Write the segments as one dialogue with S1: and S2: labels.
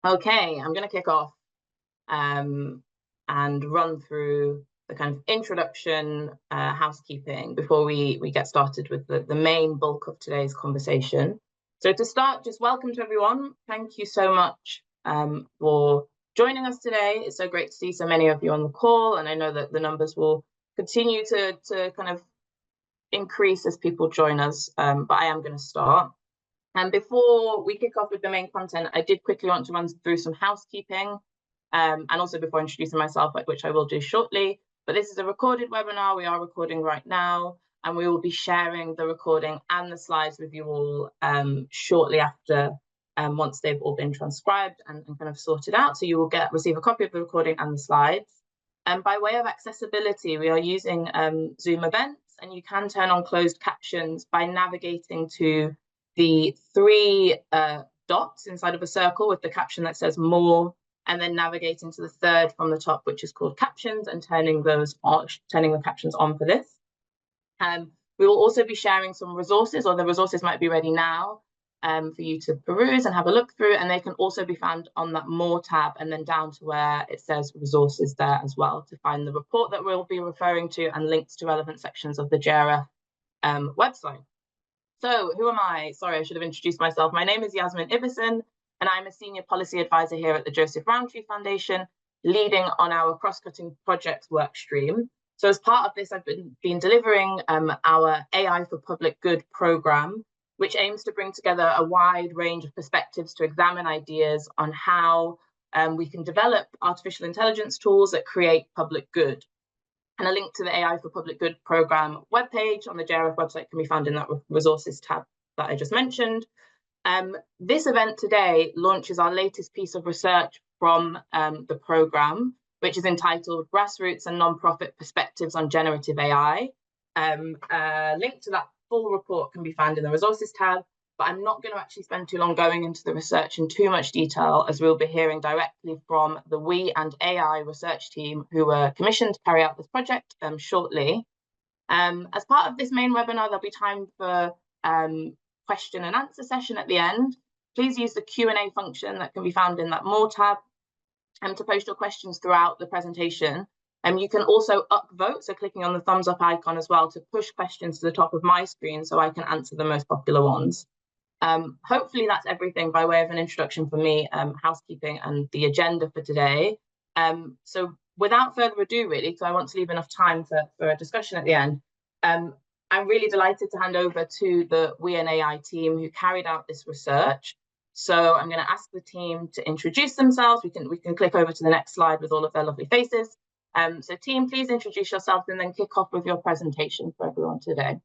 S1: Okay, I'm going to kick off and run through the kind of introduction, housekeeping before we get started with the main bulk of today's conversation. So to start, just welcome to everyone. Thank you so much for joining us today. It's so great to see so many of you on the call, and I know that the numbers will continue to kind of increase as people join us, but I am going to start. And before we kick off with the main content, I did quickly want to run through some housekeeping, and also before introducing myself, which I will do shortly. But this is a recorded webinar. We are recording right now, and we will be sharing the recording and the slides with you all shortly after, once they've all been transcribed and kind of sorted out. So you will receive a copy of the recording and the slides. And by way of accessibility, we are using Zoom events, and you can turn on closed captions by navigating to the three dots inside of a circle with the caption that says more, and then navigating to the third from the top, which is called captions, and turning the captions on for this. We will also be sharing some resources, or the resources might be ready now for you to peruse and have a look through, and they can also be found on that more tab, and then down to where it says resources there as well, to find the report that we'll be referring to and links to relevant sections of the GRF website. So who am I? Sorry, I should have introduced myself. My name is Yasmin Ibison, and I'm a senior policy advisor here at the Joseph Rowntree Foundation, leading on our cross-cutting projects work stream. So as part of this, I've been delivering our AI for Public Good program, which aims to bring together a wide range of perspectives to examine ideas on how we can develop artificial intelligence tools that create public good. And a link to the AI for Public Good program webpage on the JRF website can be found in that resources tab that I just mentioned. This event today launches our latest piece of research from the program, which is entitled Grassroots and Nonprofit Perspectives on Generative AI. A link to that full report can be found in the resources tab, but I'm not going to actually spend too long going into the research in too much detail, as we'll be hearing directly from the We and AI research team who were commissioned to carry out this project shortly. As part of this main webinar, there'll be time for question and answer session at the end. Please use the Q&A function that can be found in that More tab to post your questions throughout the presentation. You can also upvote, so clicking on the thumbs up icon as well, to push questions to the top of my screen so I can answer the most popular ones. Hopefully that's everything by way of an introduction for me, housekeeping and the agenda for today. So without further ado, really, because I want to leave enough time for a discussion at the end, I'm really delighted to hand over to the We and AI team who carried out this research. So I'm going to ask the team to introduce themselves. We can click over to the next slide with all of their lovely faces. So team, please introduce yourselves and then kick off with your presentation for everyone today.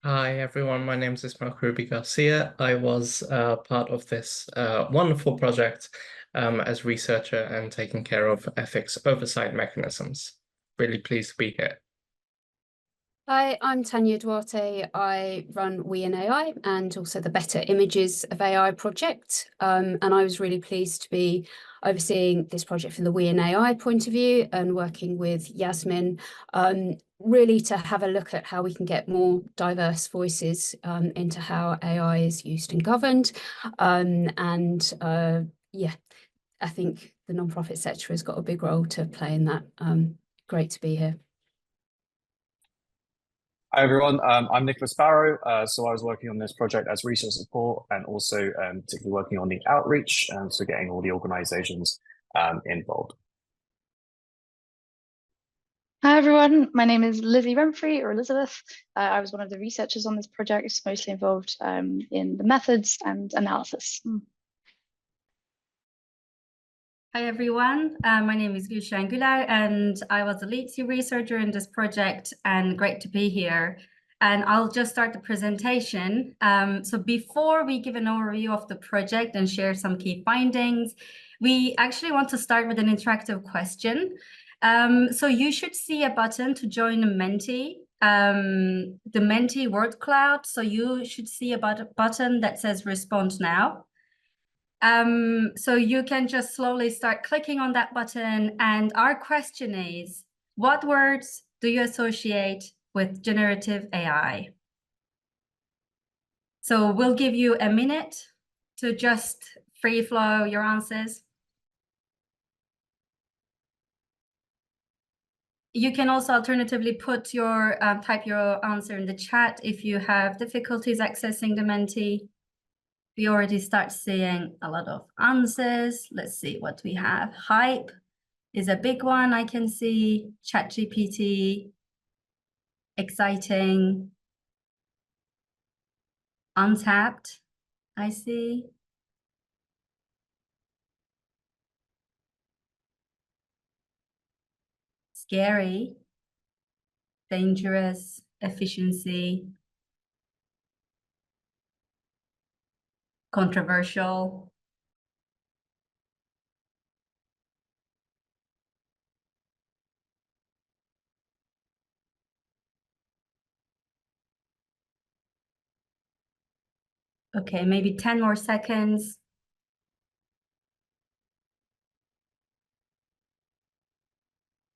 S2: Hi everyone, my name is Ismael Ruby Garcia. I was part of this wonderful project as researcher and taking care of ethics oversight mechanisms. Really pleased to be here.
S3: Hi, I'm Tanya Duarte. I run We and AI and also the Better Images of AI project. And I was really pleased to be overseeing this project from the We and AI point of view and working with Yasmin, really to have a look at how we can get more diverse voices into how AI is used and governed. Yeah, I think the nonprofit sector has got a big role to play in that. Great to be here.
S4: Hi everyone, I'm Nicholas Barrow. So I was working on this project as research support and also particularly working on the outreach, so getting all the organisations involved.
S5: Hi everyone, my name is Lizzie Remfrey, or Elizabeth. I was one of the researchers on this project, mostly involved in the methods and analysis.
S6: Hi everyone, my name is Gülşen Güler and I was the lead researcher in this project, and great to be here. And I'll just start the presentation. So before we give an overview of the project and share some key findings, we actually want to start with an interactive question. So you should see a button to join a Menti, the Menti word cloud. So you should see a button that says respond now. So you can just slowly start clicking on that button. And our question is, what words do you associate with generative AI? So we'll give you a minute to just free flow your answers. You can also alternatively put your type your answer in the chat if you have difficulties accessing the Menti. We already start seeing a lot of answers. Let's see what we have. Hype is a big one, I can see. ChatGPT, exciting. Untapped, I see. Scary, dangerous, efficiency, controversial. Okay, maybe 10 more seconds.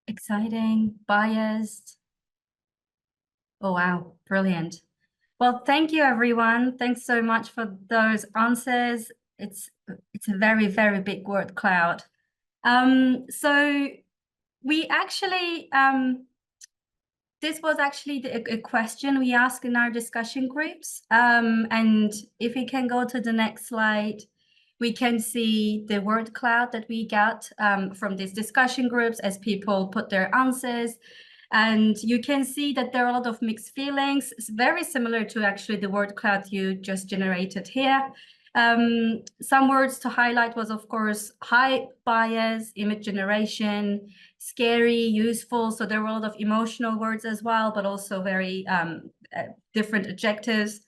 S6: Exciting, biased. Oh, wow, brilliant. Well, thank you, everyone. Thanks so much for those answers. It's a very, very big word cloud. So we actually, this was actually a question we asked in our discussion groups. And if we can go to the next slide, we can see the word cloud that we got from these discussion groups as people put their answers. And you can see that there are a lot of mixed feelings. It's very similar to actually the word cloud you just generated here. Some words to highlight was, of course, hype, bias, image generation, scary, useful. So there were a lot of emotional words as well, but also very different adjectives.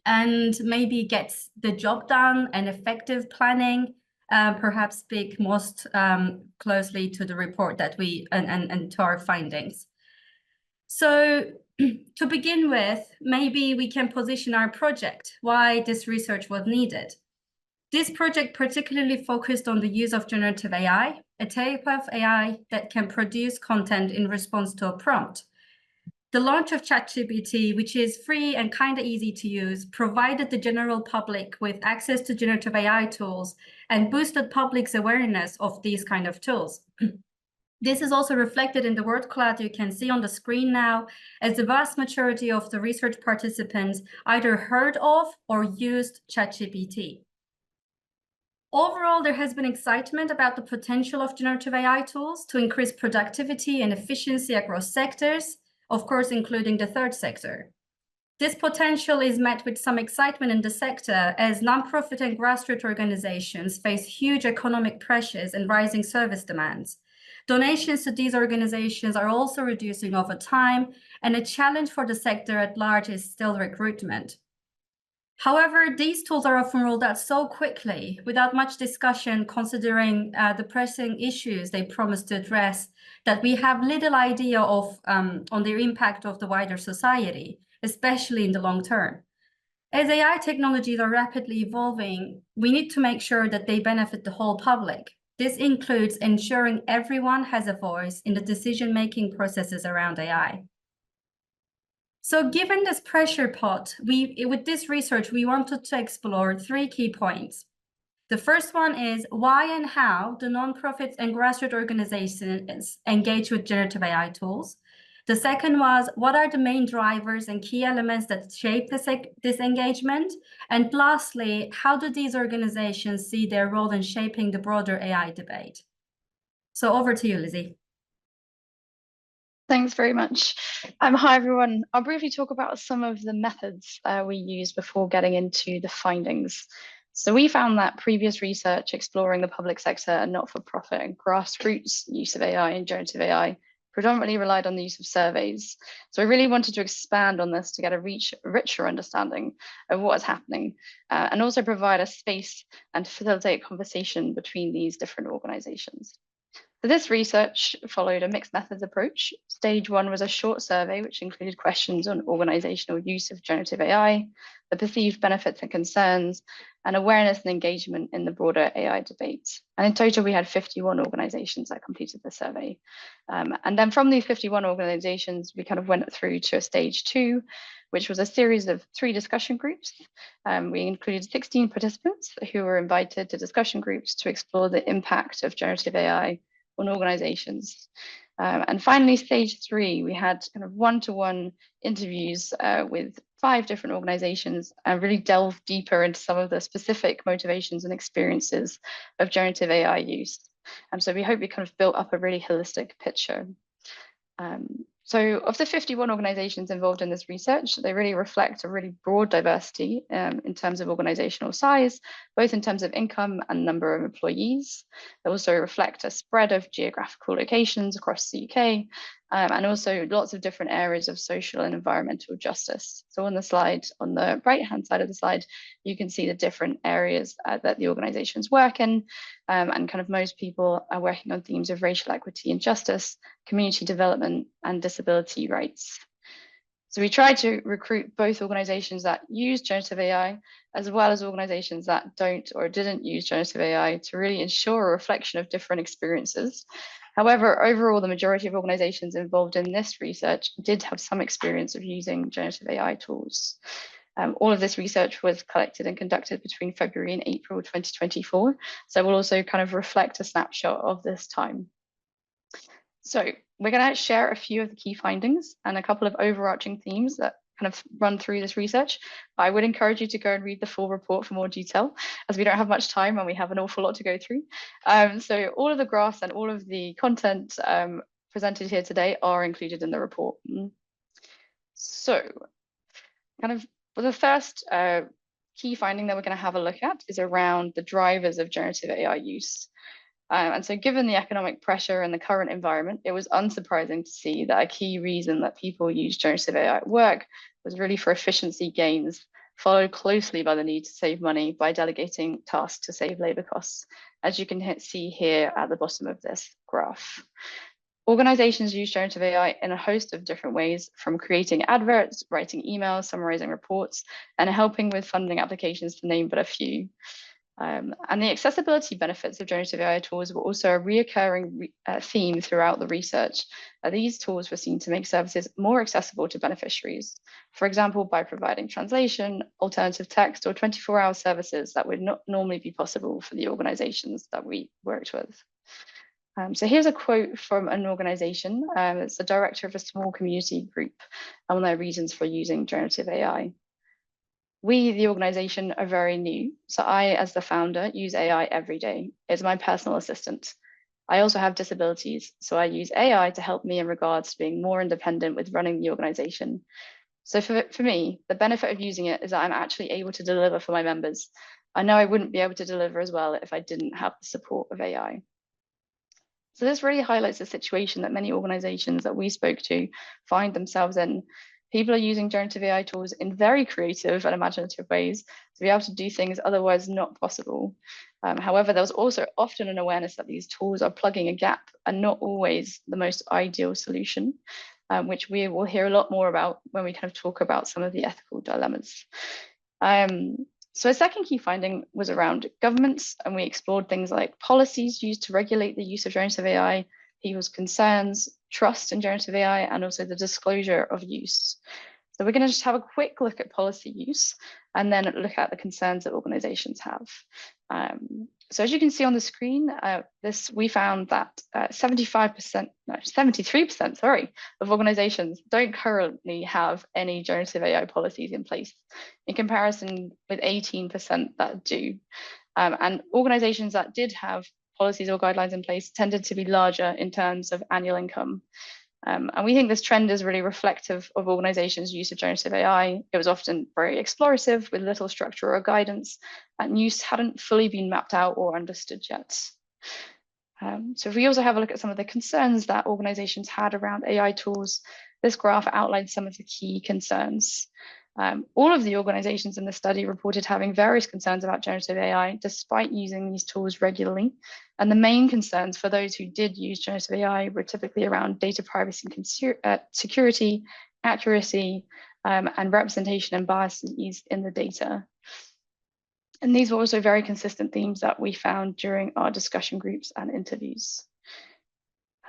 S6: And maybe gets the job done and effective planning, perhaps speak most closely to the report that we and to our findings. So to begin with, maybe we can position our project, why this research was needed. This project particularly focused on the use of generative AI, a type of AI that can produce content in response to a prompt. The launch of ChatGPT, which is free and kind of easy to use, provided the general public with access to generative AI tools and boosted public's awareness of these kind of tools. This is also reflected in the word cloud you can see on the screen now, as the vast majority of the research participants either heard of or used ChatGPT. Overall, there has been excitement about the potential of generative AI tools to increase productivity and efficiency across sectors, of course, including the third sector. This potential is met with some excitement in the sector as nonprofit and grassroots organizations face huge economic pressures and rising service demands. Donations to these organizations are also reducing over time, and a challenge for the sector at large is still recruitment. However, these tools are often rolled out so quickly without much discussion, considering the pressing issues they promise to address, that we have little idea of on their impact of the wider society, especially in the long term. As AI technologies are rapidly evolving, we need to make sure that they benefit the whole public. This includes ensuring everyone has a voice in the decision-making processes around AI. So given this pressure pot, with this research, we wanted to explore 3 key points. The first one is why and how do nonprofits and grassroots organizations engage with generative AI tools? The second was, what are the main drivers and key elements that shape this engagement? And lastly, how do these organizations see their role in shaping the broader AI debate? So over to you, Lizzie.
S5: Thanks very much. Hi, everyone. I'll briefly talk about some of the methods we used before getting into the findings. So we found that previous research exploring the public sector and not-for-profit and grassroots use of AI and generative AI predominantly relied on the use of surveys. So I really wanted to expand on this to get a richer understanding of what is happening and also provide a space and facilitate conversation between these different organizations. So this research followed a mixed methods approach. Stage 1 was a short survey, which included questions on organizational use of generative AI, the perceived benefits and concerns, and awareness and engagement in the broader AI debate. And in total, we had 51 organizations that completed the survey. And then from these 51 organizations, we kind of went through to a stage 2, which was a series of 3 discussion groups. We included 16 participants who were invited to discussion groups to explore the impact of generative AI on organizations. And finally, stage 3, we had kind of one-to-one interviews with 5 different organizations and really delve deeper into some of the specific motivations and experiences of generative AI use. And so we hope we kind of built up a really holistic picture. So of the 51 organizations involved in this research, they really reflect a really broad diversity in terms of organizational size, both in terms of income and number of employees. They also reflect a spread of geographical locations across the UK, and also lots of different areas of social and environmental justice. So on the slide, on the right-hand side of the slide, you can see the different areas that the organizations work in, and kind of most people are working on themes of racial equity and justice, community development, and disability rights. So we tried to recruit both organizations that use generative AI, as well as organizations that don't or didn't use generative AI, to really ensure a reflection of different experiences. However, overall, the majority of organizations involved in this research did have some experience of using generative AI tools. All of this research was collected and conducted between February and April 2024. So we'll also kind of reflect a snapshot of this time. So we're going to share a few of the key findings and a couple of overarching themes that kind of run through this research. I would encourage you to go and read the full report for more detail, as we don't have much time and we have an awful lot to go through. So all of the graphs and all of the content presented here today are included in the report. So kind of the first key finding that we're going to have a look at is around the drivers of generative AI use. And so given the economic pressure and the current environment, it was unsurprising to see that a key reason that people use generative AI at work was really for efficiency gains, followed closely by the need to save money by delegating tasks to save labor costs, as you can see here at the bottom of this graph. Organizations use generative AI in a host of different ways, from creating adverts, writing emails, summarizing reports, and helping with funding applications, to name but a few. And the accessibility benefits of generative AI tools were also a reoccurring theme throughout the research. These tools were seen to make services more accessible to beneficiaries, for example, by providing translation, alternative text, or 24-hour services that would not normally be possible for the organizations that we worked with. So here's a quote from an organization. It's the director of a small community group on their reasons for using generative AI. We, the organization, are very new. So I, as the founder, use AI every day. It's my personal assistant. I also have disabilities, so I use AI to help me in regards to being more independent with running the organization. So for me, the benefit of using it is that I'm actually able to deliver for my members. I know I wouldn't be able to deliver as well if I didn't have the support of AI. So this really highlights the situation that many organizations that we spoke to find themselves in. People are using generative AI tools in very creative and imaginative ways to be able to do things otherwise not possible. However, there was also often an awareness that these tools are plugging a gap and not always the most ideal solution, which we will hear a lot more about when we kind of talk about some of the ethical dilemmas. So a second key finding was around governments, and we explored things like policies used to regulate the use of generative AI, people's concerns, trust in generative AI, and also the disclosure of use. So we're going to just have a quick look at policy use and then look at the concerns that organizations have. So as you can see on the screen, we found that 73% of organizations don't currently have any generative AI policies in place, in comparison with 18% that do. And organizations that did have policies or guidelines in place tended to be larger in terms of annual income. And we think this trend is really reflective of organizations' use of generative AI. It was often very explorative with little structure or guidance, and use hadn't fully been mapped out or understood yet. So if we also have a look at some of the concerns that organizations had around AI tools, this graph outlines some of the key concerns. All of the organizations in the study reported having various concerns about generative AI, despite using these tools regularly. And the main concerns for those who did use generative AI were typically around data privacy and security, accuracy, and representation and biases in the data. And these were also very consistent themes that we found during our discussion groups and interviews.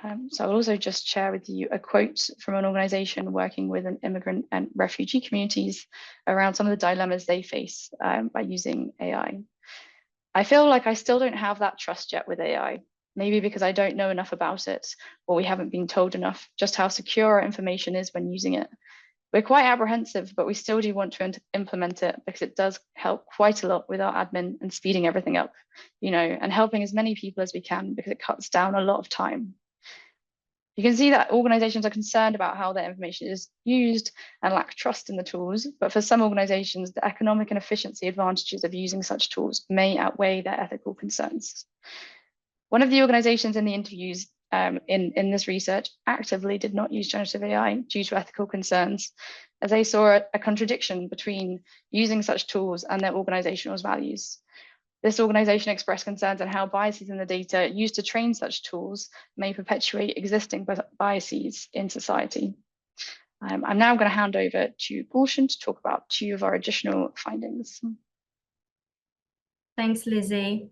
S5: So I'll also just share with you a quote from an organization working with an immigrant and refugee communities around some of the dilemmas they face by using AI. I feel like I still don't have that trust yet with AI, maybe because I don't know enough about it, or we haven't been told enough just how secure our information is when using it. We're quite apprehensive, but we still do want to implement it because it does help quite a lot with our admin and speeding everything up, and helping as many people as we can because it cuts down a lot of time. You can see that organizations are concerned about how their information is used and lack trust in the tools, but for some organizations, the economic and efficiency advantages of using such tools may outweigh their ethical concerns. One of the organizations in the interviews in this research actively did not use generative AI due to ethical concerns, as they saw a contradiction between using such tools and their organizational values. This organization expressed concerns on how biases in the data used to train such tools may perpetuate existing biases in society. I'm now going to hand over to Gulshan to talk about 2 of our additional findings.
S6: Thanks, Lizzie.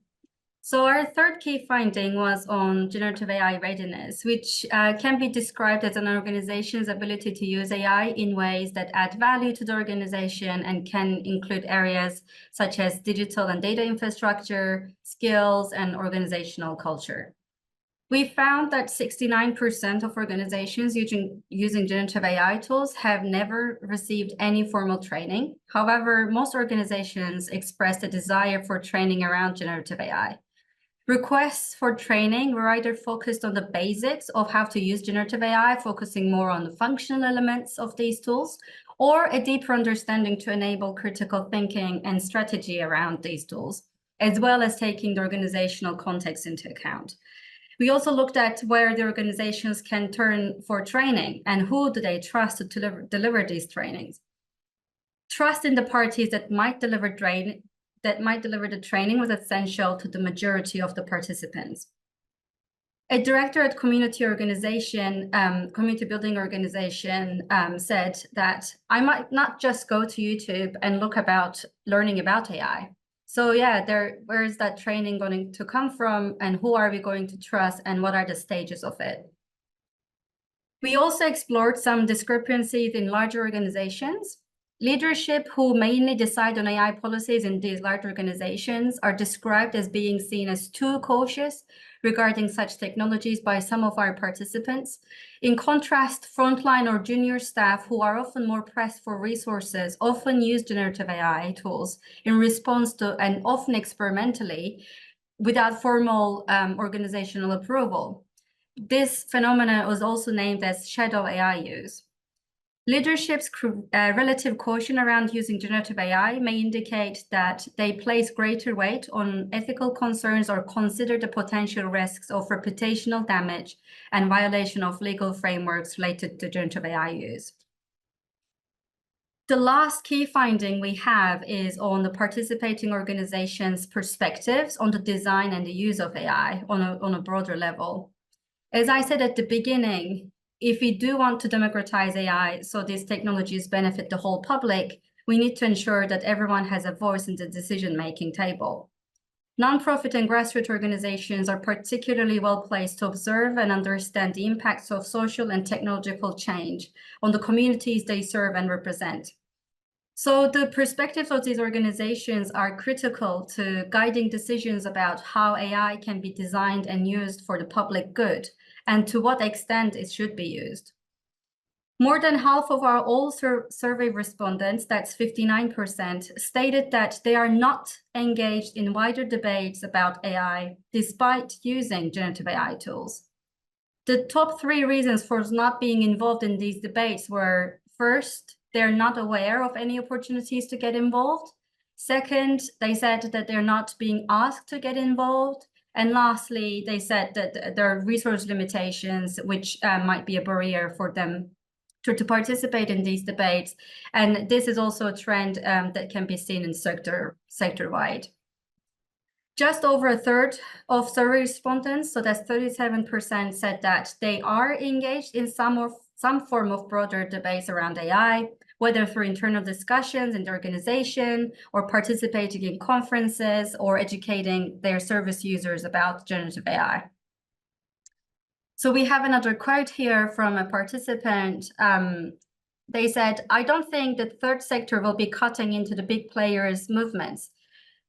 S6: So our third key finding was on generative AI readiness, which can be described as an organization's ability to use AI in ways that add value to the organization and can include areas such as digital and data infrastructure, skills, and organizational culture. We found that 69% of organizations using generative AI tools have never received any formal training. However, most organizations expressed a desire for training around generative AI. Requests for training were either focused on the basics of how to use generative AI, focusing more on the functional elements of these tools, or a deeper understanding to enable critical thinking and strategy around these tools, as well as taking the organizational context into account. We also looked at where the organizations can turn for training and who do they trust to deliver these trainings. Trust in the parties that might deliver the training was essential to the majority of the participants. A director at community building organization said that I might not just go to YouTube and look about learning about AI. So yeah, where is that training going to come from, and who are we going to trust, and what are the stages of it? We also explored some discrepancies in larger organizations. Leadership who mainly decide on AI policies in these large organizations are described as being seen as too cautious regarding such technologies by some of our participants. In contrast, frontline or junior staff who are often more pressed for resources often use generative AI tools in response to, and often experimentally, without formal organizational approval. This phenomenon was also named as shadow AI use. Leadership's relative caution around using generative AI may indicate that they place greater weight on ethical concerns or consider the potential risks of reputational damage and violation of legal frameworks related to generative AI use. The last key finding we have is on the participating organizations' perspectives on the design and the use of AI on a broader level. As I said at the beginning, if we do want to democratize AI so these technologies benefit the whole public, we need to ensure that everyone has a voice in the decision-making table. Nonprofit and grassroots organizations are particularly well placed to observe and understand the impacts of social and technological change on the communities they serve and represent. So the perspectives of these organizations are critical to guiding decisions about how AI can be designed and used for the public good, and to what extent it should be used. More than half of our all survey respondents, that's 59%, stated that they are not engaged in wider debates about AI despite using generative AI tools. The top 3 reasons for not being involved in these debates were, first, they're not aware of any opportunities to get involved. Second, they said that they're not being asked to get involved. And lastly, they said that there are resource limitations, which might be a barrier for them to participate in these debates. And this is also a trend that can be seen in sector-wide. Just over a third of survey respondents, so that's 37%, said that they are engaged in some form of broader debates around AI, whether through internal discussions in the organization or participating in conferences or educating their service users about generative AI. So we have another quote here from a participant. They said, "I don't think the third sector will be cutting into the big players' movements.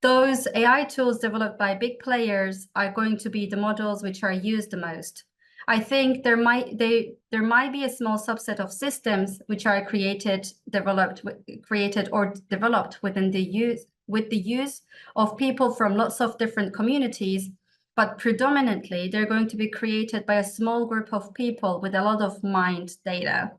S6: Those AI tools developed by big players are going to be the models which are used the most. I think there might be a small subset of systems which are created or developed within with the use of people from lots of different communities, but predominantly they're going to be created by a small group of people with a lot of mined data."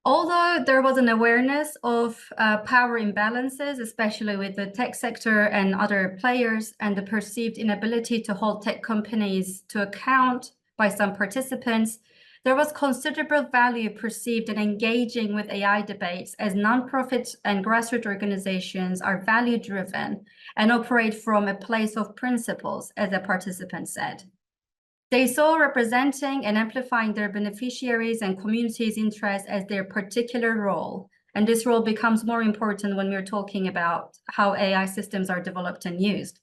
S6: Although there was an awareness of power imbalances, especially with the tech sector and other players, and the perceived inability to hold tech companies to account by some participants, there was considerable value perceived in engaging with AI debates, as nonprofit and grassroots organizations are value-driven and operate from a place of principles, as a participant said. They saw representing and amplifying their beneficiaries and communities' interests as their particular role. And this role becomes more important when we're talking about how AI systems are developed and used.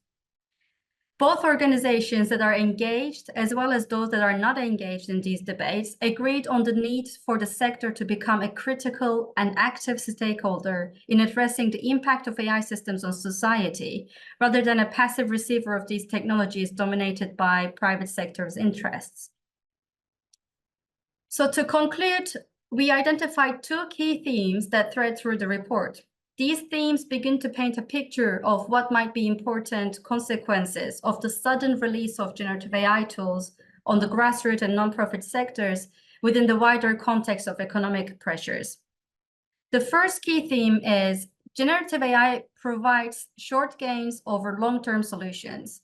S6: Both organizations that are engaged, as well as those that are not engaged in these debates, agreed on the need for the sector to become a critical and active stakeholder in addressing the impact of AI systems on society, rather than a passive receiver of these technologies dominated by private sector's interests. So to conclude, we identified two key themes that thread through the report. These themes begin to paint a picture of what might be important consequences of the sudden release of generative AI tools on the grassroots and nonprofit sectors within the wider context of economic pressures. The first key theme is generative AI provides short gains over long-term solutions.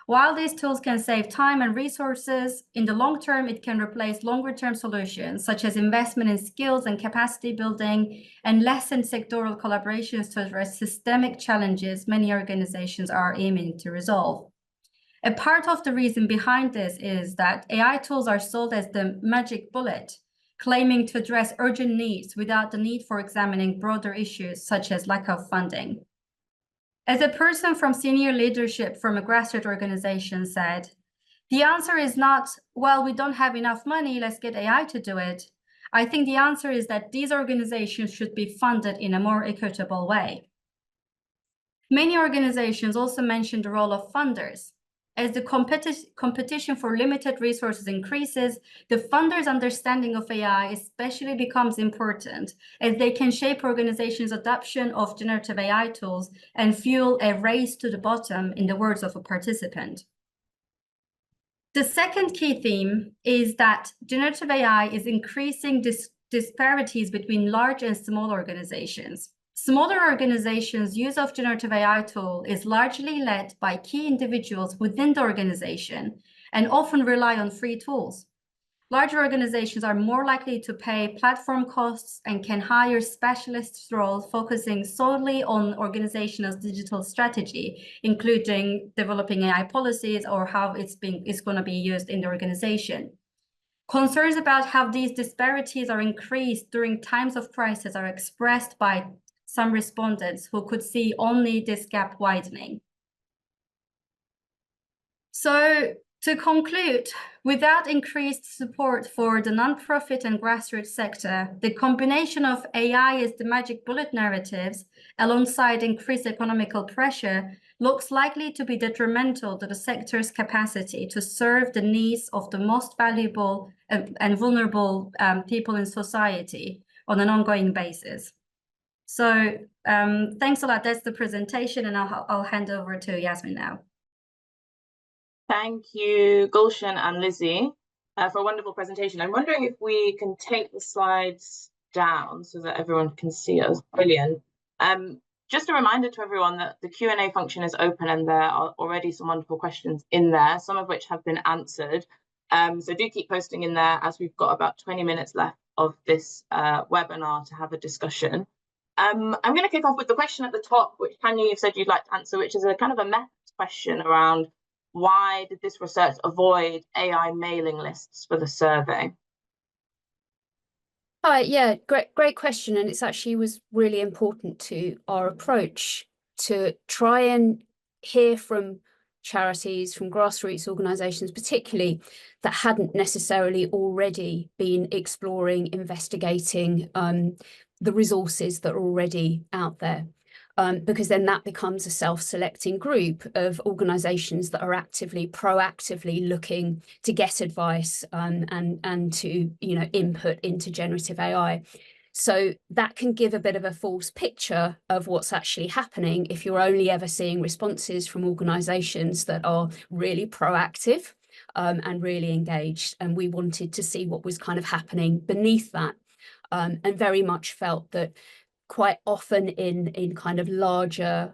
S6: While these tools can save time and resources, in the long term, it can replace longer-term solutions, such as investment in skills and capacity building, and lessen sectoral collaborations to address systemic challenges many organizations are aiming to resolve. A part of the reason behind this is that AI tools are sold as the magic bullet, claiming to address urgent needs without the need for examining broader issues, such as lack of funding. As a person from senior leadership from a grassroots organization said, the answer is not, well, we don't have enough money, let's get AI to do it. I think the answer is that these organizations should be funded in a more equitable way. Many organizations also mentioned the role of funders. As the competition for limited resources increases, the funders' understanding of AI especially becomes important, as they can shape organizations' adoption of generative AI tools and fuel a race to the bottom, in the words of a participant. The second key theme is that generative AI is increasing disparities between large and small organizations. Smaller organizations' use of generative AI tool is largely led by key individuals within the organization and often rely on free tools. Larger organizations are more likely to pay platform costs and can hire specialist roles focusing solely on organizational digital strategy, including developing AI policies or how it's going to be used in the organization. Concerns about how these disparities are increased during times of crisis are expressed by some respondents who could see only this gap widening. So to conclude, without increased support for the nonprofit and grassroots sector, the combination of AI as the magic bullet narratives alongside increased economical pressure looks likely to be detrimental to the sector's capacity to serve the needs of the most valuable and vulnerable people in society on an ongoing basis. So thanks a lot. That's the presentation, and I'll hand over to Yasmin now.
S1: Thank you, Gulshan and Lizzie, for a wonderful presentation. I'm wondering if we can take the slides down so that everyone can see us. Brilliant. Just a reminder to everyone that the Q&A function is open, and there are already some wonderful questions in there, some of which have been answered. So do keep posting in there, as we've got about 20 minutes left of this webinar to have a discussion. I'm going to kick off with the question at the top, which Tanya, you've said you'd like to answer, which is a kind of a meta question around why did this research avoid AI mailing lists for the survey?
S3: Hi, yeah, great question. And it's actually was really important to our approach to try and hear from charities, from grassroots organisations particularly, that hadn't necessarily already been exploring, investigating the resources that are already out there. Because then that becomes a self-selecting group of organisations that are proactively looking to get advice and to, you know, input into generative AI. So that can give a bit of a false picture of what's actually happening if you're only ever seeing responses from organisations that are really proactive and really engaged. And we wanted to see what was kind of happening beneath that, and very much felt that quite often in kind of larger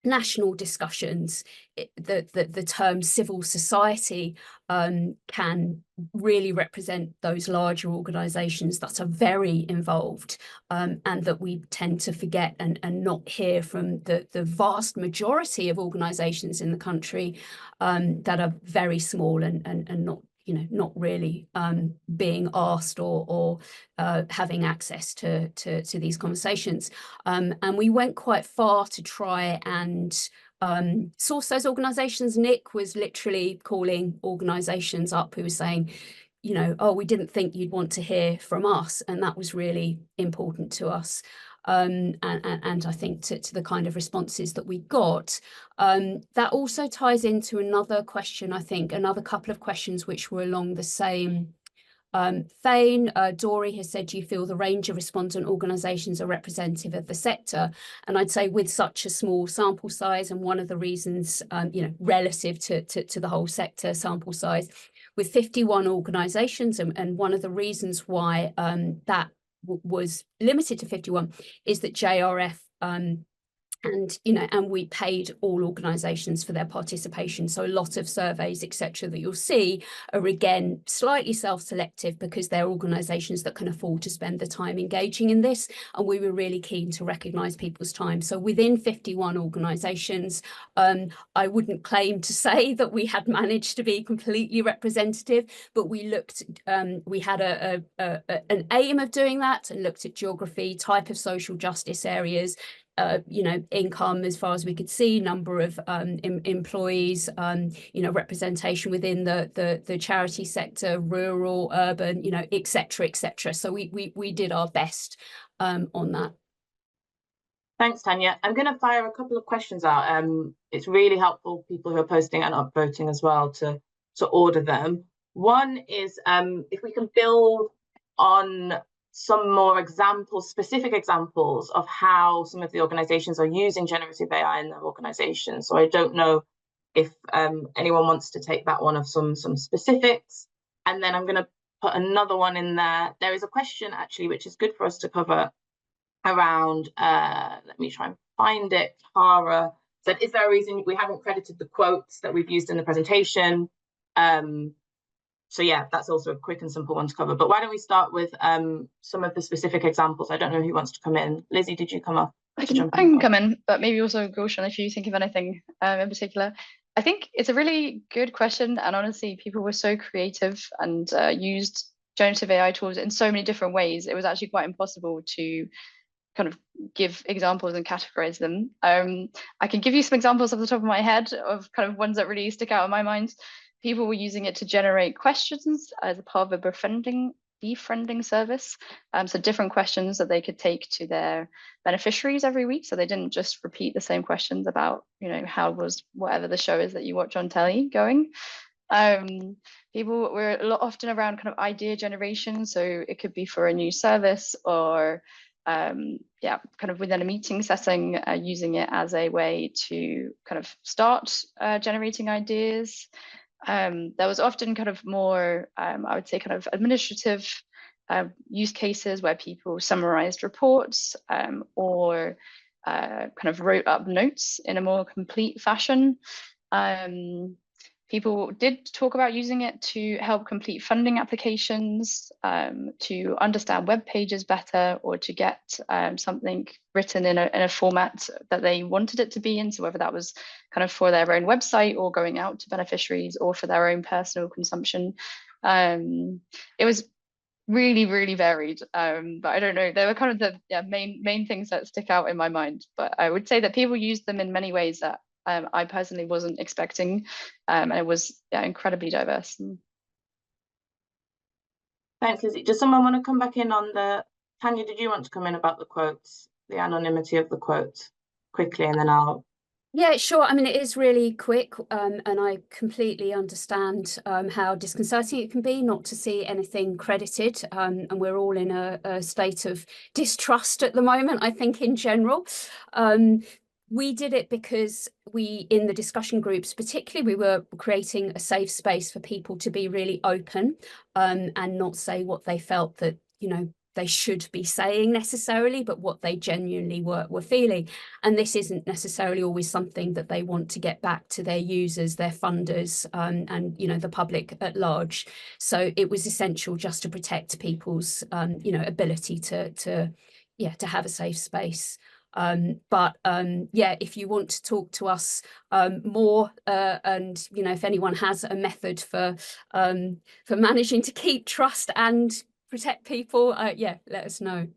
S3: national discussions, the term civil society can really represent those larger organisations that are very involved, and that we tend to forget and not hear from the vast majority of organisations in the country that are very small and not, you know, not really being asked or having access to these conversations. And we went quite far to try and source those organisations. Nick was literally calling organisations up who were saying, you know, oh, we didn't think you'd want to hear from us. And that was really important to us. And I think to the kind of responses that we got. That also ties into another question, I think, another couple of questions which were along the same vein. Dory has said, do you feel the range of respondent organisations are representative of the sector? And I'd say with such a small sample size, and one of the reasons, you know, relative to the whole sector sample size, with 51 organisations, and one of the reasons why that was limited to 51 is that JRF and, you know, and we paid all organisations for their participation. So a lot of surveys, etc., that you'll see are again slightly self-selective because they're organisations that can afford to spend the time engaging in this. And we were really keen to recognise people's time. So within 51 organisations, I wouldn't claim to say that we had managed to be completely representative, but we looked, we had an aim of doing that and looked at geography, type of social justice areas, you know, income as far as we could see, number of employees, you know, representation within the charity sector, rural, urban, you know, etc., etc. So we did our best on that.
S1: Thanks, Tanya. I'm going to fire a couple of questions out. It's really helpful, people who are posting and upvoting as well, to order them. One is if we can build on some more examples, specific examples of how some of the organizations are using generative AI in their organization. So I don't know if anyone wants to take that one of some specifics. And then I'm going to put another one in there. There is a question actually, which is good for us to cover around, let me try and find it. Tara said, is there a reason we haven't credited the quotes that we've used in the presentation? So yeah, that's also a quick and simple one to cover. But why don't we start with some of the specific examples? I don't know who wants to come in. Lizzie, did you come up?
S5: I can come in, but maybe also Gulshan, if you think of anything in particular. I think it's a really good question. And honestly, people were so creative and used generative AI tools in so many different ways. It was actually quite impossible to kind of give examples and categorize them. I can give you some examples off the top of my head of kind of ones that really stick out in my mind. People were using it to generate questions as a part of a befriending service. So different questions that they could take to their beneficiaries every week. So they didn't just repeat the same questions about, you know, how was whatever the show is that you watch on telly going. People were often around kind of idea generation. So it could be for a new service or yeah, kind of within a meeting setting, using it as a way to kind of start generating ideas. There was often kind of more, I would say, kind of administrative use cases where people summarized reports or kind of wrote up notes in a more complete fashion. People did talk about using it to help complete funding applications, to understand web pages better, or to get something written in a format that they wanted it to be in. So whether that was kind of for their own website or going out to beneficiaries or for their own personal consumption. It was really, really varied. But I don't know, they were kind of the main things that stick out in my mind. But I would say that people used them in many ways that I personally wasn't expecting, and it was incredibly diverse.
S1: Thanks, Lizzie. Does someone want to come back in on the, Tanya, did you want to come in about the quotes, the anonymity of the quotes quickly, and then I'll...
S3: Yeah, sure. I mean, it is really quick, and I completely understand how disconcerting it can be not to see anything credited, and we're all in a state of distrust at the moment, I think, in general. We did it because in the discussion groups, particularly, we were creating a safe space for people to be really open and not say what they felt that, they should be saying necessarily, but what they genuinely were feeling. And this isn't necessarily always something that they want to get back to their users, their funders, and the public at large. So it was essential just to protect people's ability to have a safe space. But if you want to talk to us more, and if anyone has a method for managing to keep trust and protect people, let us know.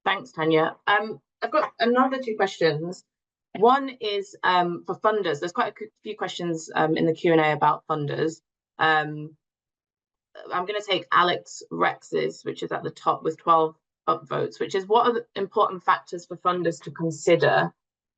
S1: Thanks, Tanya. I've got another 2 questions. One is for funders. There's quite a few questions in the Q&A about funders. I'm going to take Alex Rex's, which is at the top with 12 upvotes, which is what are the important factors for funders to consider?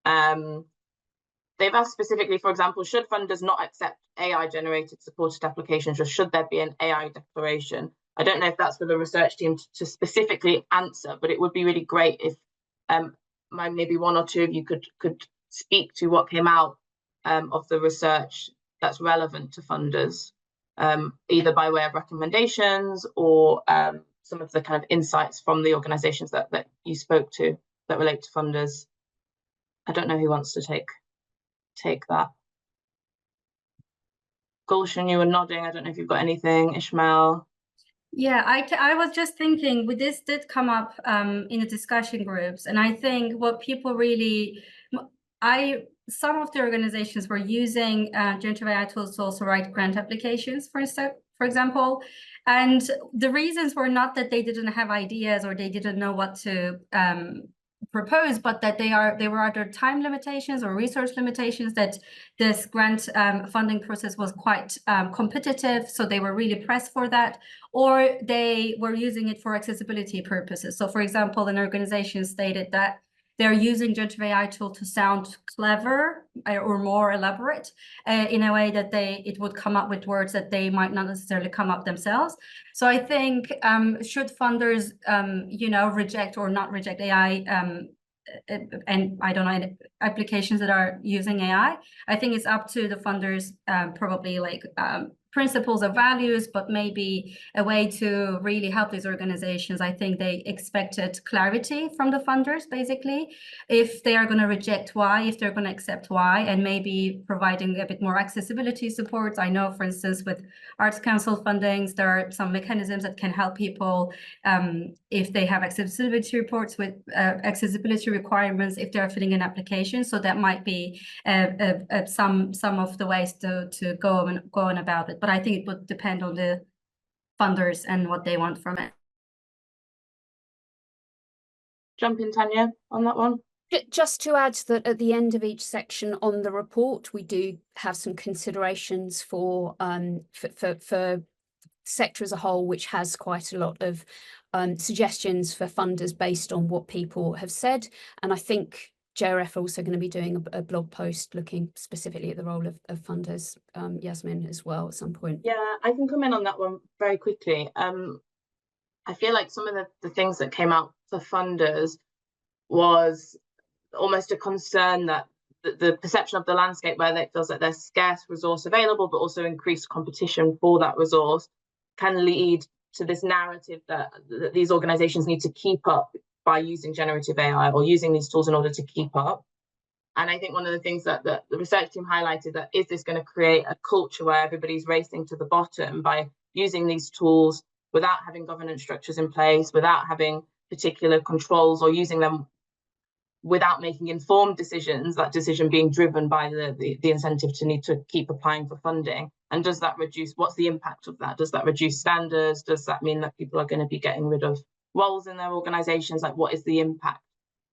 S1: They've asked specifically, for example, should funders not accept AI-generated supported applications, or should there be an AI declaration? I don't know if that's for the research team to specifically answer, but it would be really great if maybe 1 or 2 of you could speak to what came out of the research that's relevant to funders, either by way of recommendations or some of the kind of insights from the organizations that you spoke to that relate to funders. I don't know who wants to take that. Gulshan, you were nodding. I don't know if you've got anything. Ishmael.
S6: Yeah, I was just thinking, this did come up in the discussion groups, and I think what people really, some of the organizations were using generative AI tools to also write grant applications, for example, and the reasons were not that they didn't have ideas or they didn't know what to propose, but that they were either time limitations or resource limitations, that this grant funding process was quite competitive, so they were really pressed for that, or they were using it for accessibility purposes. So for example, an organization stated that they're using generative AI tool to sound clever or more elaborate in a way that it would come up with words that they might not necessarily come up themselves. So I think should funders, reject or not reject AI, and I don't know, applications that are using AI, I think it's up to the funders, probably like principles or values, but maybe a way to really help these organizations. I think they expected clarity from the funders, basically, if they are going to reject why, if they're going to accept why, and maybe providing a bit more accessibility support. I know, for instance, with Arts Council fundings, there are some mechanisms that can help people if they have accessibility reports with accessibility requirements, if they're filling an application. So that might be some of the ways to go on about it. But I think it would depend on the funders and what they want from it.
S1: Jump in, Tanya, on that one.
S3: Just to add that at the end of each section on the report, we do have some considerations for sector as a whole, which has quite a lot of suggestions for funders based on what people have said. And I think JRF are also going to be doing a blog post looking specifically at the role of funders, Yasmin, as well at some point.
S1: Yeah, I can come in on that one very quickly. I feel like some of the things that came out for funders was almost a concern that the perception of the landscape where it feels like there's scarce resource available, but also increased competition for that resource, can lead to this narrative that these organizations need to keep up by using generative AI or using these tools in order to keep up. And I think one of the things that the research team highlighted, that is this going to create a culture where everybody's racing to the bottom by using these tools without having governance structures in place, without having particular controls, or using them without making informed decisions, that decision being driven by the incentive to need to keep applying for funding. And does that reduce, what's the impact of that? Does that reduce standards? Does that mean that people are going to be getting rid of roles in their organizations? Like, what is the impact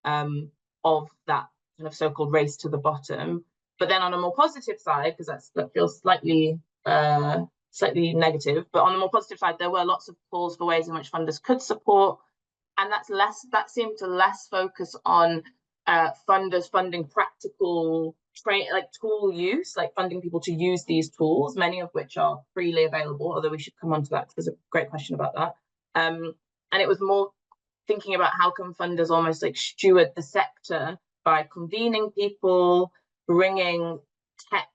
S1: of that kind of so-called race to the bottom. But then on a more positive side, because that feels slightly negative, but on the more positive side, there were lots of calls for ways in which funders could support, and that seemed to less focus on funders funding practical tool use, like funding people to use these tools, many of which are freely available, although we should come on to that because there's a great question about that. And it was more thinking about how can funders almost like steward the sector by convening people, bringing tech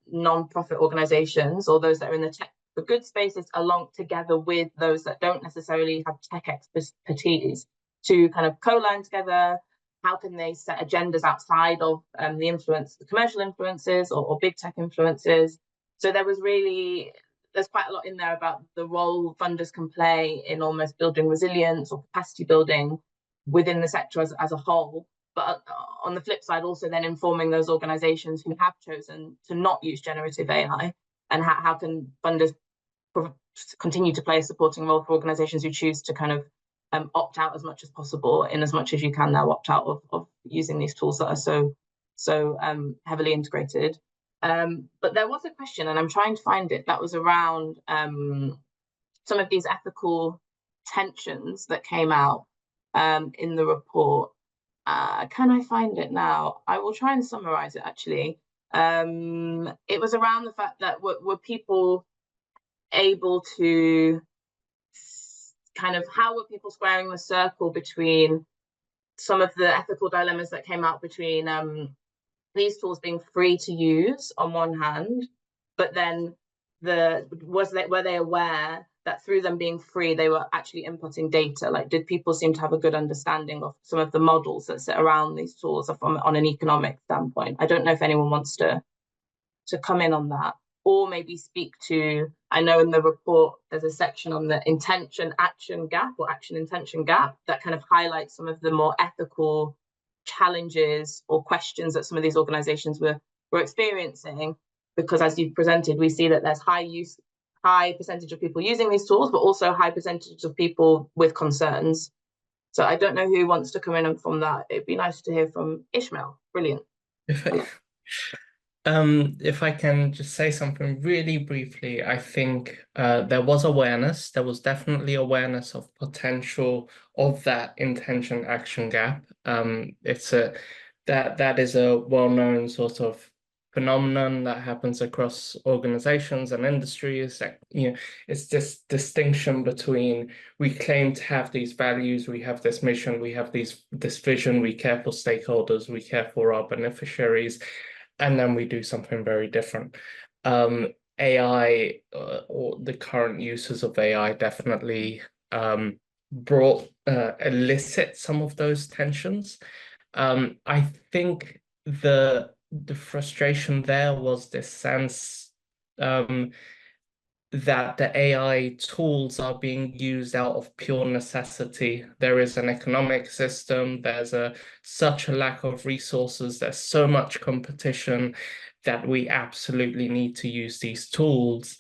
S1: non-profit organizations or those that are in the tech for good spaces along together with those that don't necessarily have tech expertise to kind of co-learn together. How can they set agendas outside of the commercial influences or big tech influences? So there's quite a lot in there about the role funders can play in almost building resilience or capacity building within the sector as a whole. But on the flip side, also then informing those organizations who have chosen to not use generative AI, and how can funders continue to play a supporting role for organizations who choose to kind of opt out as much as possible, in as much as you can now opt out of using these tools that are so heavily integrated. But there was a question, and I'm trying to find it, that was around some of these ethical tensions that came out in the report. Can I find it now? I will try and summarize it actually. It was around the fact that were people able to kind of, how were people squaring the circle between some of the ethical dilemmas that came out between these tools being free to use on one hand, but then were they aware that through them being free, they were actually inputting data? Like, did people seem to have a good understanding of some of the models that sit around these tools on an economic standpoint? I don't know if anyone wants to come in on that, or maybe speak to, I know in the report there's a section on the intention-action gap or action-intention gap that kind of highlights some of the more ethical challenges or questions that some of these organizations were experiencing, because as you've presented, we see that there's high percentage of people using these tools, but also high percentage of people with concerns. So I don't know who wants to come in from that. It'd be nice to hear from Ishmael. Brilliant.
S2: If I can just say something really briefly, I think there was awareness. There was definitely awareness of potential of that intention-action gap. That is a well-known sort of phenomenon that happens across organizations and industries. That, it's this distinction between, we claim to have these values, we have this mission, we have this vision, we care for stakeholders, we care for our beneficiaries, and then we do something very different. AI or the current uses of AI definitely elicit some of those tensions. I think the frustration there was this sense that the AI tools are being used out of pure necessity. There is an economic system, there's such a lack of resources, there's so much competition that we absolutely need to use these tools.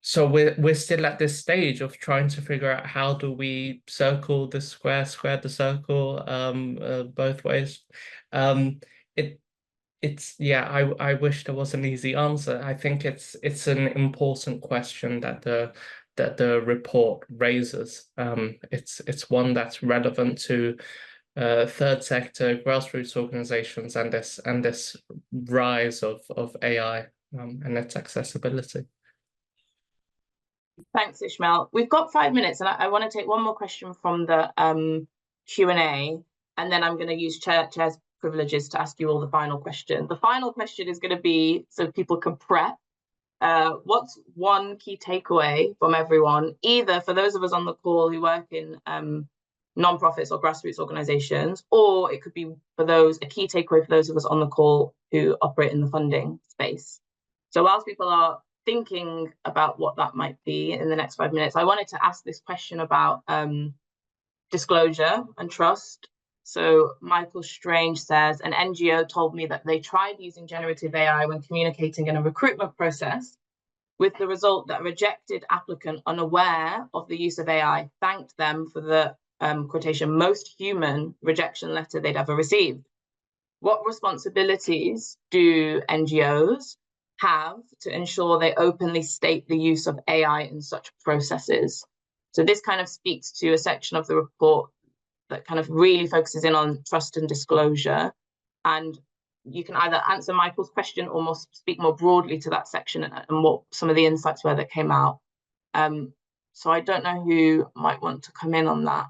S2: So we're still at this stage of trying to figure out how do we circle the square the circle both ways. I wish there was an easy answer. I think it's an important question that the report raises. It's one that's relevant to third sector, grassroots organizations, and this rise of AI and its accessibility.
S1: Thanks, Ishmael. We've got 5 minutes, and I want to take one more question from the Q&A, and then I'm going to use chair's privileges to ask you all the final question. The final question is going to be, so people can prep, what's one key takeaway from everyone, either for those of us on the call who work in non-profits or grassroots organizations, or it could be a key takeaway for those of us on the call who operate in the funding space. So whilst people are thinking about what that might be in the next 5 minutes, I wanted to ask this question about disclosure and trust. So Michael Strange says, an NGO told me that they tried using generative AI when communicating in a recruitment process, with the result that a rejected applicant unaware of the use of AI thanked them for the quotation, most human rejection letter they'd ever received. What responsibilities do NGOs have to ensure they openly state the use of AI in such processes? So this kind of speaks to a section of the report that kind of really focuses in on trust and disclosure. And you can either answer Michael's question or speak more broadly to that section and what some of the insights were that came out. So I don't know who might want to come in on that.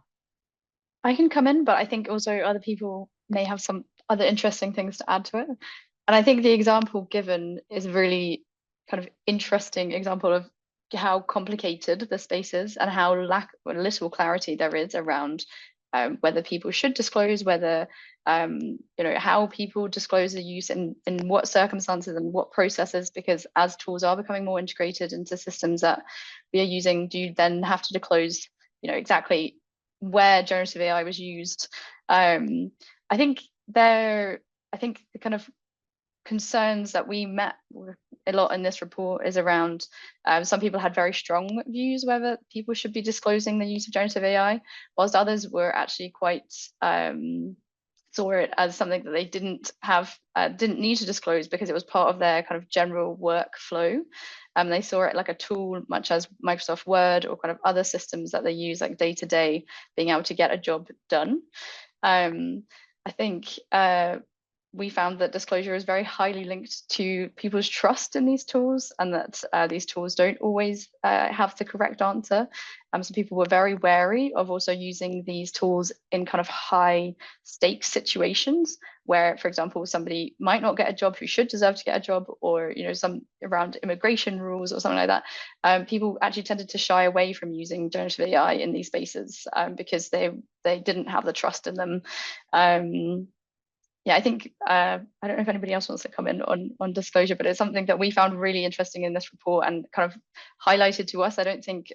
S5: I can come in, but I think also other people may have some other interesting things to add to it. And I think the example given is a really kind of interesting example of how complicated the space is and how little clarity there is around whether people should disclose, whether how people disclose the use and in what circumstances and what processes, because as tools are becoming more integrated into systems that we are using, do you then have to disclose exactly where generative AI was used? I think the kind of concerns that we met with a lot in this report is around some people had very strong views whether people should be disclosing the use of generative AI, whilst others were actually quite saw it as something that they didn't need to disclose because it was part of their kind of general workflow. They saw it like a tool, much as Microsoft Word or kind of other systems that they use like day to day, being able to get a job done. I think we found that disclosure is very highly linked to people's trust in these tools, and that these tools don't always have the correct answer. So people were very wary of also using these tools in kind of high stakes situations where, for example, somebody might not get a job who should deserve to get a job, or some around immigration rules or something like that. People actually tended to shy away from using generative AI in these spaces because they didn't have the trust in them. Yeah, I think I don't know if anybody else wants to come in on disclosure, but it's something that we found really interesting in this report and kind of highlighted to us. I don't think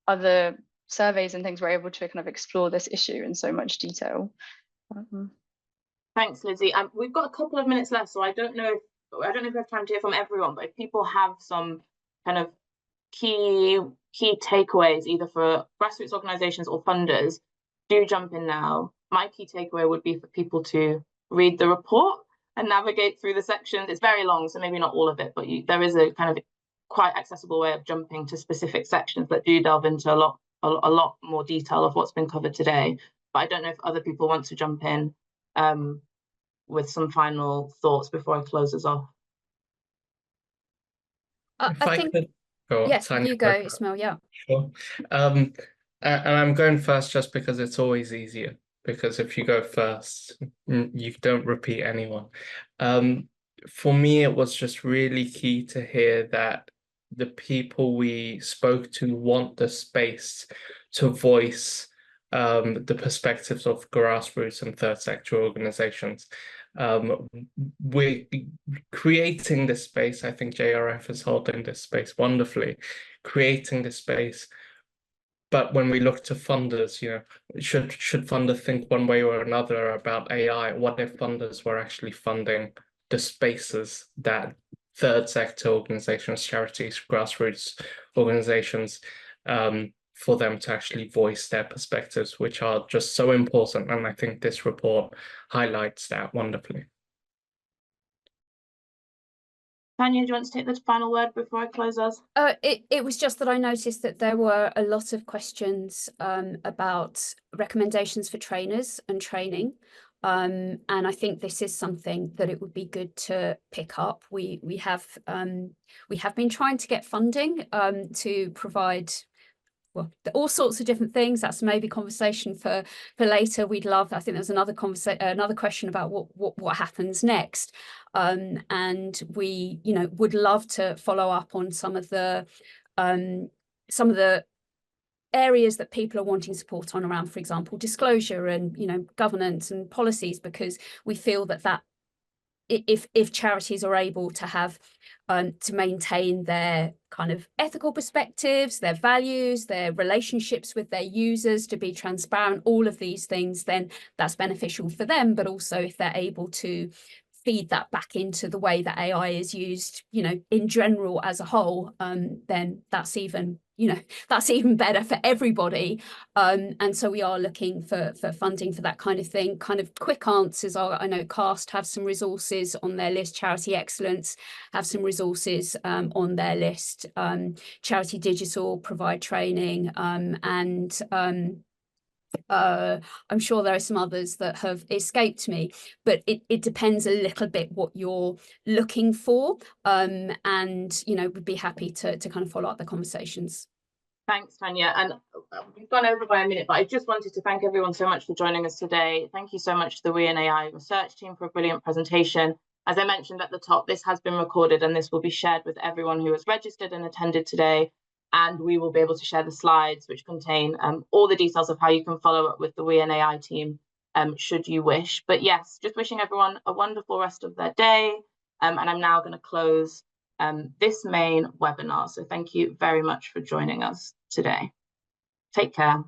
S5: other surveys and things were able to kind of explore this issue in so much detail.
S1: Thanks, Lizzie. We've got a couple of minutes left, so I don't know if we have time to hear from everyone, but if people have some kind of key takeaways, either for grassroots organizations or funders, do jump in now. My key takeaway would be for people to read the report and navigate through the sections. It's very long, so maybe not all of it, but there is a kind of quite accessible way of jumping to specific sections that do delve into a lot more detail of what's been covered today. But I don't know if other people want to jump in with some final thoughts before I close us off.
S3: I think, yes, you go, Ismail. Yeah.
S2: Sure. And I'm going first just because it's always easier. Because if you go first, you don't repeat anyone. For me, it was just really key to hear that the people we spoke to want the space to voice the perspectives of grassroots and third sector organizations. We're creating this space. I think JRF is holding this space wonderfully, creating this space. But when we look to funders, should funders think one way or another about AI? What if funders were actually funding the spaces that third sector organizations, charities, grassroots organizations, for them to actually voice their perspectives, which are just so important. And I think this report highlights that wonderfully.
S1: Tanya, do you want to take the final word before I close us?
S3: It was just that I noticed that there were a lot of questions about recommendations for trainers and training. And I think this is something that it would be good to pick up. We have been trying to get funding to provide all sorts of different things. That's maybe conversation for later. We'd love. I think there's another question about what happens next, and we would love to follow up on some of the areas that people are wanting support on around, for example, disclosure and governance and policies, because we feel that if charities are able to have to maintain their kind of ethical perspectives, their values, their relationships with their users, to be transparent, all of these things, then that's beneficial for them. But also if they're able to feed that back into the way that AI is used, in general as a whole, then that's even that's even better for everybody. And so we are looking for funding for that kind of thing. Kind of quick answers are, I know CAST have some resources on their list, Charity Excellence have some resources on their list, Charity Digital provide training, and I'm sure there are some others that have escaped me, but it depends a little bit what you're looking for, and we'd be happy to kind of follow up the conversations.
S1: Thanks, Tanya. And we've gone over by a minute, but I just wanted to thank everyone so much for joining us today. Thank you so much to the WeInAI research team for a brilliant presentation. As I mentioned at the top, this has been recorded and this will be shared with everyone who has registered and attended today. And we will be able to share the slides which contain all the details of how you can follow up with the WeInAI team should you wish. But yes, just wishing everyone a wonderful rest of their day. And I'm now going to close this main webinar. So thank you very much for joining us today. Take care.